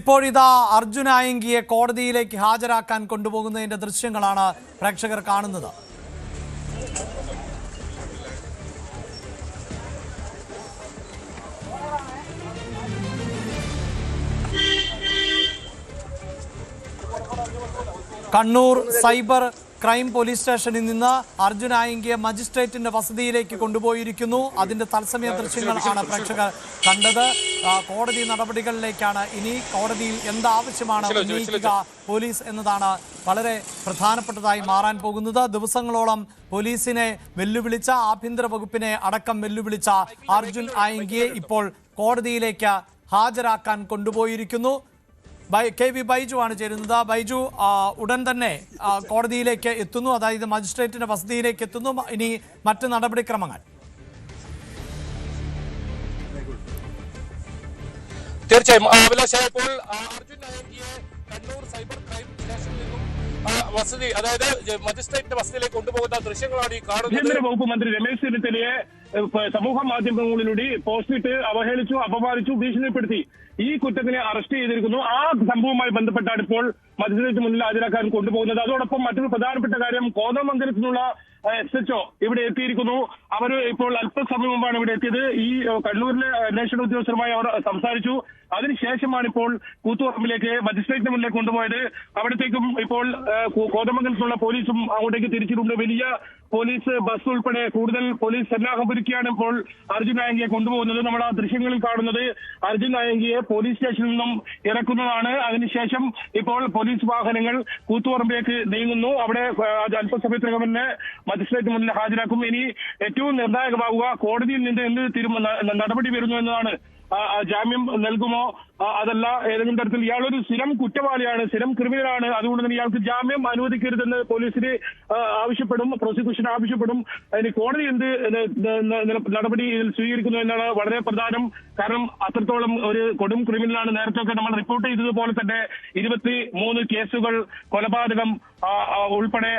ഇപ്പോഴിതാ അർജുൻ ആയങ്കിയെ കോടതിയിലേക്ക് ഹാജരാക്കാൻ കൊണ്ടുപോകുന്നതിന്റെ ദൃശ്യങ്ങളാണ് പ്രേക്ഷകർ കാണുന്നത്. കണ്ണൂർ സൈബർ ക്രൈം പോലീസ് സ്റ്റേഷനിൽ നിന്ന് അർജുൻ ആയങ്കിയെ മജിസ്ട്രേറ്റിന്റെ വസതിയിലേക്ക് കൊണ്ടുപോയിരിക്കുന്നു. അതിന്റെ തത്സമയ ദൃശ്യങ്ങളാണ് പ്രേക്ഷകർ കണ്ടത്. കോടതി നടപടികളിലേക്കാണ് ഇനി. കോടതിയിൽ എന്താവശ്യമാണ് ഉന്നയിക്കുക പോലീസ് എന്നതാണ് വളരെ പ്രധാനപ്പെട്ടതായി മാറാൻ പോകുന്നത്. ദിവസങ്ങളോളം പോലീസിനെ വെല്ലുവിളിച്ച, ആഭ്യന്തര വകുപ്പിനെ അടക്കം വെല്ലുവിളിച്ച അർജുൻ ആയങ്കിയെ ഇപ്പോൾ കോടതിയിലേക്ക് ഹാജരാക്കാൻ കൊണ്ടുപോയിരിക്കുന്നു. കെ വി ബൈജു ആണ് ചേരുന്നത്. ബൈജു, ഉടൻ തന്നെ കോടതിയിലേക്ക് എത്തുന്നു, അതായത് മജിസ്ട്രേറ്റിന്റെ വസതിയിലേക്ക് എത്തുന്നു. ഇനി മറ്റ് നടപടിക്രമങ്ങൾ? തീർച്ചയായും അഭിലാഷായപ്പോൾ അർജുൻ ആയങ്കിയെ കണ്ണൂർ സൈബർ ക്രൈം സ്റ്റേഷനിൽ നിന്നും വസതി, അതായത് മജിസ്ട്രേറ്റിന്റെ വസതിയിലേക്ക് കൊണ്ടുപോകുന്ന ദൃശ്യങ്ങളാണ് ഈ കാണുന്നത്. കേന്ദ്ര വകുപ്പ് മന്ത്രി രമേശ് ചെന്നിത്തലയെ സമൂഹ മാധ്യമങ്ങളിലൂടെ പോസ്റ്റിട്ട് അവഹേളിച്ചു, അപമാനിച്ചു, ഭീഷണിപ്പെടുത്തി ഈ കുറ്റത്തിനെ അറസ്റ്റ് ചെയ്തിരിക്കുന്നു. ആ സംഭവവുമായി ബന്ധപ്പെട്ടാണ് ഇപ്പോൾ മജിസ്ട്രേറ്റ് മുന്നിൽ ഹാജരാക്കാൻ കൊണ്ടുപോകുന്നത്. അതോടൊപ്പം മറ്റൊരു പ്രധാനപ്പെട്ട കാര്യം, കോതമംഗലത്തു നിന്നുള്ള SHO ഇവിടെ എത്തിയിരിക്കുന്നു. അവർ ഇപ്പോൾ അല്പസമയം മുമ്പാണ് ഇവിടെ എത്തിയത്. ഈ കണ്ണൂരിലെ അന്വേഷണ ഉദ്യോഗസ്ഥരുമായി അവർ സംസാരിച്ചു. അതിനുശേഷമാണ് ഇപ്പോൾ കൂത്തുപറമ്പിലേക്ക് മജിസ്ട്രേറ്റിന് മുന്നിലേക്ക് കൊണ്ടുപോയത്. അവിടത്തേക്കും ഇപ്പോൾ കോതമംഗലത്തുള്ള പോലീസും അങ്ങോട്ടേക്ക് തിരിച്ചിട്ടുണ്ട്. വലിയ പോലീസ് ബസ് ഉൾപ്പെടെ കൂടുതൽ പോലീസ് സന്നാഹം ഒരുക്കിയാണ് ഇപ്പോൾ അർജുൻ ആയങ്കിയെ കൊണ്ടുപോകുന്നത്. നമ്മൾ ആ ദൃശ്യങ്ങളിൽ കാണുന്നത് അർജുൻ ആയങ്കിയെ പോലീസ് സ്റ്റേഷനിൽ നിന്നും ഇറക്കുന്നതാണ്. അതിനുശേഷം ഇപ്പോൾ പോലീസ് വാഹനങ്ങൾ കൂത്തുപറമ്പിലേക്ക് നീങ്ങുന്നു. അവിടെ അല്പസമയത്തിനകം തന്നെ മജിസ്ട്രേറ്റ് മുന്നിൽ ഹാജരാക്കും. ഇനി ഏറ്റവും നിർണായകമാവുക കോടതിയിൽ നിന്ന് എന്ത് നടപടി വരുന്നു എന്നതാണ്. ജാമ്യം നൽകുമോ, അതല്ല ഏതെങ്കിലും തരത്തിൽ ഇയാളൊരു സ്ഥിരം കുറ്റവാളിയാണ്, സ്ഥിരം ക്രിമിനലാണ്, അതുകൊണ്ട് തന്നെ ഇയാൾക്ക് ജാമ്യം അനുവദിക്കരുതെന്ന് പോലീസിന് ആവശ്യപ്പെടും, പ്രോസിക്യൂഷൻ ആവശ്യപ്പെടും. അതിന് കോടതി എന്ത് നടപടി ഇതിൽ സ്വീകരിക്കുന്നു എന്നാണ് വളരെ പ്രധാനം. കാരണം അത്രത്തോളം ഒരു കൊടും ക്രിമിനലാണ്. നേരത്തെ നമ്മൾ റിപ്പോർട്ട് ചെയ്തതുപോലെ തന്നെ 23 കേസുകൾ, കൊലപാതകം ഉൾപ്പെടെ,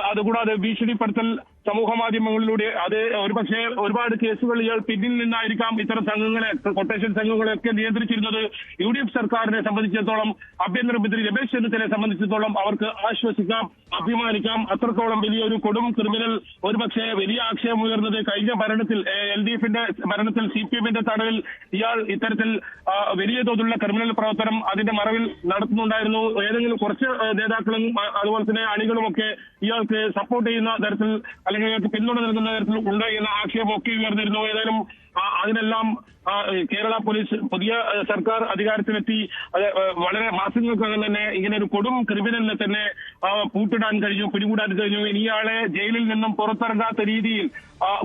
അതുകൂടാതെ ഭീഷണിപ്പെടുത്തൽ സമൂഹ മാധ്യമങ്ങളിലൂടെ, അത് ഒരുപക്ഷെ ഒരുപാട് കേസുകൾ ഇയാൾ പിന്നിൽ നിന്നായിരിക്കാം ഇത്തരം സംഘങ്ങളെ, കൊട്ടേഷൻ സംഘങ്ങളെയൊക്കെ നിയന്ത്രിച്ചിരുന്നത്. UDF സർക്കാരിനെ സംബന്ധിച്ചിടത്തോളം, ആഭ്യന്തരമന്ത്രി രമേശ് ചെന്നിത്തലയെ സംബന്ധിച്ചിടത്തോളം അവർക്ക് ആശ്വസിക്കാം, അഭിമാനിക്കാം. അത്രത്തോളം വലിയൊരു കൊടും ക്രിമിനൽ. ഒരുപക്ഷെ വലിയ ആക്ഷേപം ഉയർന്നത് കഴിഞ്ഞ ഭരണത്തിൽ, LDFന്റെ ഭരണത്തിൽ CPMന്റെ തടവിൽ ഇയാൾ ഇത്തരത്തിൽ വലിയ തോതിലുള്ള ക്രിമിനൽ പ്രവർത്തനം അതിന്റെ മറവിൽ നടത്തുന്നുണ്ടായിരുന്നു. ഏതെങ്കിലും കുറച്ച് നേതാക്കളും അതുപോലെ തന്നെ അണികളുമൊക്കെ ഇയാൾക്ക് സപ്പോർട്ട് ചെയ്യുന്ന തരത്തിൽ അല്ലെങ്കിൽ ഇയാൾക്ക് പിന്തുണ നൽകുന്ന തരത്തിൽ ഉണ്ട് എന്ന ആക്ഷേപമൊക്കെ ഉയർന്നിരുന്നു. ഏതായാലും അതിനെല്ലാം കേരള പോലീസ് പുതിയ സർക്കാർ അധികാരത്തിലെത്തി വളരെ മാസങ്ങൾക്കകം തന്നെ ഇങ്ങനെ ഒരു കൊടും ക്രിമിനലിനെ തന്നെ പൂട്ടിടാൻ കഴിഞ്ഞു, പിടികൂടാൻ കഴിഞ്ഞു. ഇയാളെ ജയിലിൽ നിന്നും പുറത്തിറങ്ങാത്ത രീതിയിൽ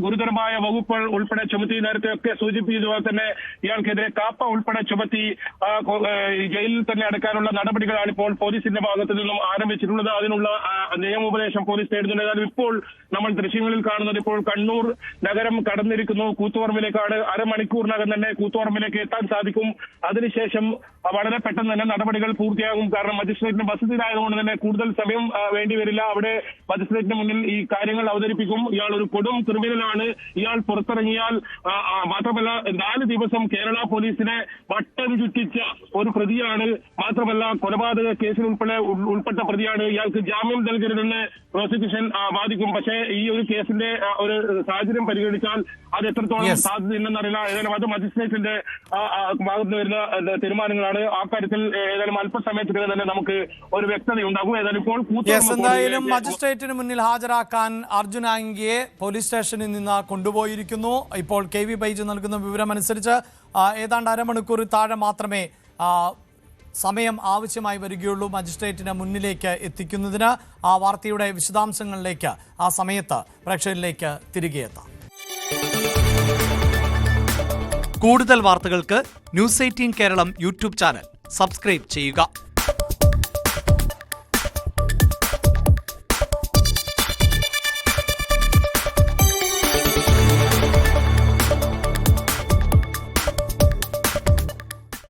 ഗുരുതരമായ വകുപ്പുകൾ ഉൾപ്പെടെ ചുമത്തി, നേരത്തെ ഒക്കെ സൂചിപ്പിച്ചതുപോലെ തന്നെ ഇയാൾക്കെതിരെ കാപ്പ ഉൾപ്പെടെ ചുമത്തി ജയിലിൽ തന്നെ അടക്കാനുള്ള നടപടികളാണ് ഇപ്പോൾ പോലീസിന്റെ ഭാഗത്തു നിന്നും ആരംഭിച്ചിട്ടുള്ളത്. അതിനുള്ള നിയമോപദേശം പോലീസ് തേടുന്നുണ്ട്. ഏതായാലും ഇപ്പോൾ നമ്മൾ ദൃശ്യങ്ങളിൽ കാണുന്നത് ഇപ്പോൾ കണ്ണൂർ നഗരം കടന്നിരിക്കുന്നു. കൂത്തുപറമ്പിലേക്കാണ്. അരമണിക്കൂറിനകം തന്നെ കൂത്തുപറമ്പിലേക്ക് എത്താൻ സാധിക്കും. അതിനുശേഷം വളരെ പെട്ടെന്ന് തന്നെ നടപടികൾ പൂർത്തിയാകും. കാരണം മജിസ്ട്രേറ്റിന്റെ വസതിയിലായതുകൊണ്ട് തന്നെ കൂടുതൽ സമയം വേണ്ടി വരില്ല. അവിടെ മജിസ്ട്രേറ്റിന് മുന്നിൽ ഈ കാര്യങ്ങൾ അവതരിപ്പിക്കും. ഇയാൾ ഒരു കൊടും ക്രിമിനലാണ്. ഇയാൾ പുറത്തിറങ്ങിയാൽ മാത്രമല്ല 4 ദിവസം കേരള പോലീസിനെ വട്ടം ചുറ്റിച്ച ഒരു പ്രതിയാണ്. മാത്രമല്ല കൊലപാതക കേസിൽ ഉൾപ്പെട്ട പ്രതിയാണ്. ഇയാൾക്ക് ജാമ്യം നൽകരുതെന്ന് പ്രോസിക്യൂഷൻ വാദിക്കും. പക്ഷേ ഈ ഒരു കേസിന്റെ ഒരു സാഹചര്യം പരിഗണിച്ചാൽ അത് എത്രത്തോളം സാധ്യതയില്ലെന്നറിയില്ല. ഏതായാലും അത് മജിസ്ട്രേറ്റിന്റെ ഭാഗത്ത് വരുന്ന തീരുമാനങ്ങളാണ്. ആ കാര്യത്തിൽ ഏതായാലും അല്പസമയത്തിനകം തന്നെ നമുക്ക് ഒരു വ്യക്തതയുണ്ടാകും. ഏതായാലും ഇപ്പോൾ എന്തായാലും മജിസ്ട്രേറ്റിന് മുന്നിൽ ഹാജരാക്കാൻ അർജുൻ ആയങ്കിയെ പോലീസ് സ്റ്റേഷനിൽ നിന്ന് കൊണ്ടുപോയിരിക്കുന്നു. ഇപ്പോൾ KV ബൈജു നൽകുന്ന വിവരമനുസരിച്ച് ഏതാണ്ട് അരമണിക്കൂർ താഴെ മാത്രമേ സമയം ആവശ്യമായി വരികയുള്ളൂ മജിസ്ട്രേറ്റിന് മുന്നിലേക്ക് എത്തിക്കുന്നതിന്. ആ വാർത്തയുടെ വിശദാംശങ്ങളിലേക്ക് ആ സമയത്ത് പ്രേക്ഷകരിലേക്ക് തിരികെ എത്താം. കൂടുതൽ വാർത്തകൾക്ക് News 18 Keralam YouTube channel subscribe ചെയ്യുക.